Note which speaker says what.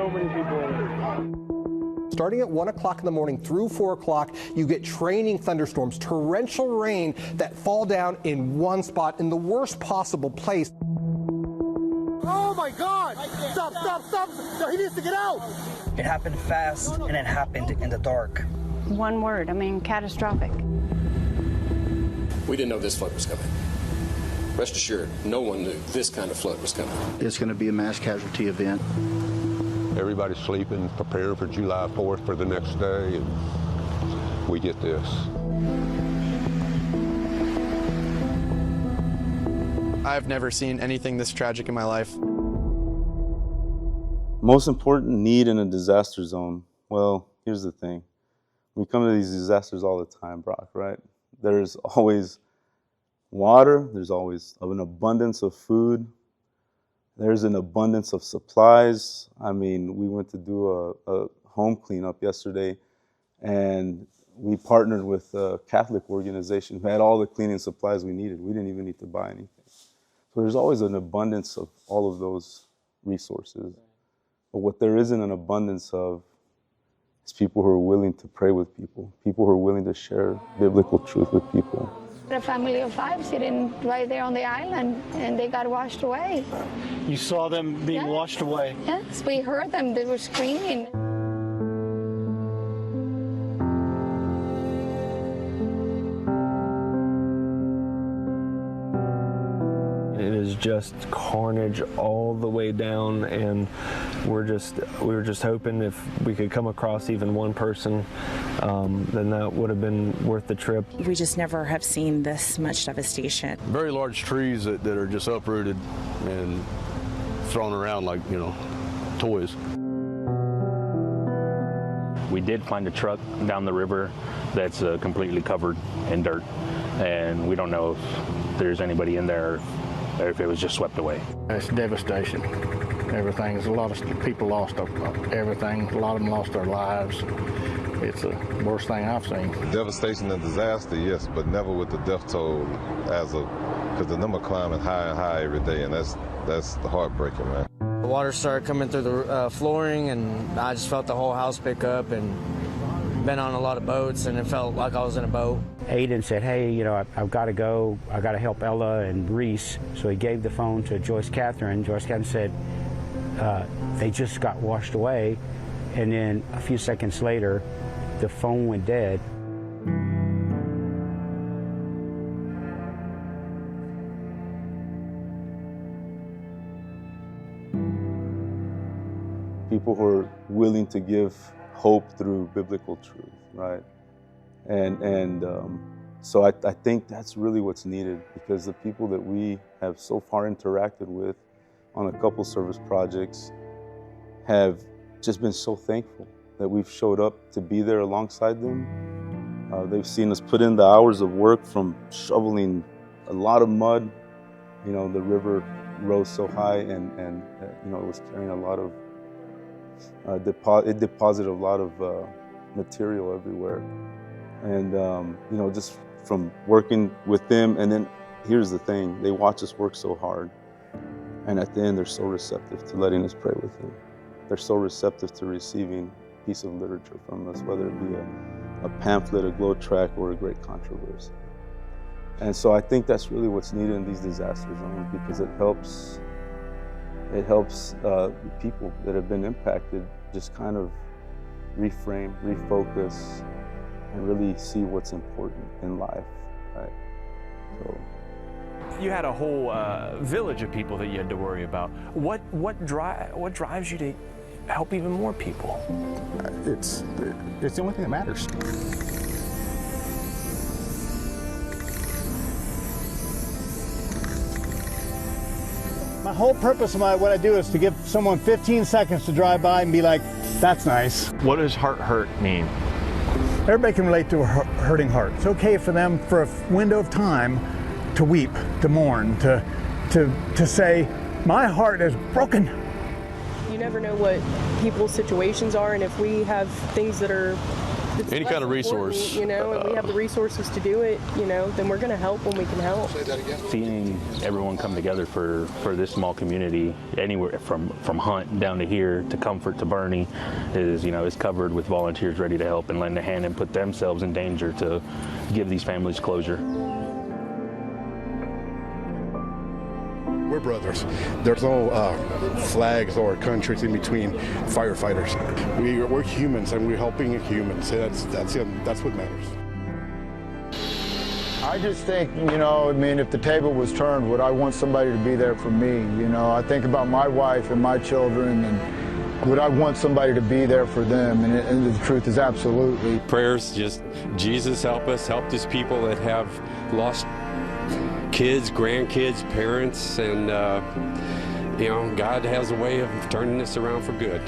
Speaker 1: so many people in it.
Speaker 2: Starting at 1 o'clock in the morning through 4 o'clock, you get training thunderstorms, torrential rain that fall down in one spot in the worst possible place.
Speaker 3: Oh my God! Stop, stop, stop! No, he needs to get out!
Speaker 4: It happened fast and it happened in the dark.
Speaker 5: One word, catastrophic.
Speaker 6: We didn't know this flood was coming. Rest assured, no one knew this kind of flood was coming.
Speaker 7: It's going to be a mass casualty event.
Speaker 8: Everybody's sleeping, prepare for July 4th for the next day, and we get this.
Speaker 9: I've never seen anything this tragic in my life.
Speaker 10: Most important need in a disaster zone. Well, here's the thing. We come to these disasters all the time, Brock, right? There's always water, there's always an abundance of food, there's an abundance of supplies. I mean, we went to do a home cleanup yesterday, and we partnered with a Catholic organization who had all the cleaning supplies we needed. We didn't even need to buy anything. So there's always an abundance of all of those resources. But what there isn't an abundance of is people who are willing to pray with people, people who are willing to share biblical truth with people.
Speaker 5: A family of 5 sitting right there on the island, and they got washed away.
Speaker 1: You saw them being washed away?
Speaker 5: Yes, we heard them. They were screaming.
Speaker 11: It is just carnage all the way down, and we were just hoping if we could come across even one person, then that would have been worth the trip.
Speaker 12: We just never have seen this much devastation.
Speaker 13: Very large trees that are just uprooted and thrown around like, toys.
Speaker 14: We did find a truck down the river that's completely covered in dirt, and we don't know if there's anybody in there or if it was just swept away.
Speaker 15: It's devastation. Everything. A lot of people lost everything. A lot of them lost their lives. It's the worst thing I've seen.
Speaker 16: Devastation and disaster, yes, but never with the death toll because the number climbing high and high every day, and that's the heartbreaking, man.
Speaker 4: The water started coming through the flooring, and I just felt the whole house pick up, and been on a lot of boats, and it felt like I was in a boat.
Speaker 17: Aiden said, hey, I've got to go. I got to help Ella and Reese. So he gave the phone to Joyce Catherine. Joyce Catherine said, they just got washed away. And then a few seconds later, the phone went dead.
Speaker 10: People who are willing to give hope through biblical truth, right? So I think that's really what's needed, because the people that we have so far interacted with on a couple service projects have just been so thankful that we've showed up to be there alongside them. They've seen us put in the hours of work, from shoveling a lot of mud. The river rose so high, and it was carrying a lot of it deposited a lot of material everywhere, and just from working with them. And then here's the thing: they watch us work so hard, and at the end they're so receptive to letting us pray with them. They're so receptive to receiving a piece of literature from us, whether it be a pamphlet, a glow track, or a great controversy. And so I think that's really what's needed in these disaster zones, because it helps people that have been impacted just kind of reframe, refocus, and really see what's important in life, right? So
Speaker 18: you had a whole village of people that you had to worry about. What drives you to help even more people?
Speaker 19: It's the only thing that matters.
Speaker 1: My whole purpose of what I do is to give someone 15 seconds to drive by and be like, that's nice.
Speaker 18: What does heart hurt mean?
Speaker 1: Everybody can relate to a hurting heart. It's okay for them, for a window of time, to weep, to mourn, to say, my heart is broken.
Speaker 20: You never know what people's situations are, and if we have things that
Speaker 13: Any kind of resource.
Speaker 20: You know, and we have the resources to do it, you know, then we're going to help when we can help.
Speaker 3: Say that again.
Speaker 14: Seeing everyone come together for this small community, anywhere from Hunt down to here to Comfort to Bernie, is, you know, is covered with volunteers ready to help and lend a hand and put themselves in danger to give these families closure.
Speaker 19: We're brothers. There's no flags or countries in between firefighters. We're humans, and we're helping humans. That's what matters.
Speaker 21: I just think, you know, I mean, if the table was turned, would I want somebody to be there for me? You know, I think about my wife and my children, and would I want somebody to be there for them? And the truth is absolutely.
Speaker 22: Prayers, just Jesus help us, help these people that have lost kids, grandkids, parents, and you know, God has a way of turning this around for good.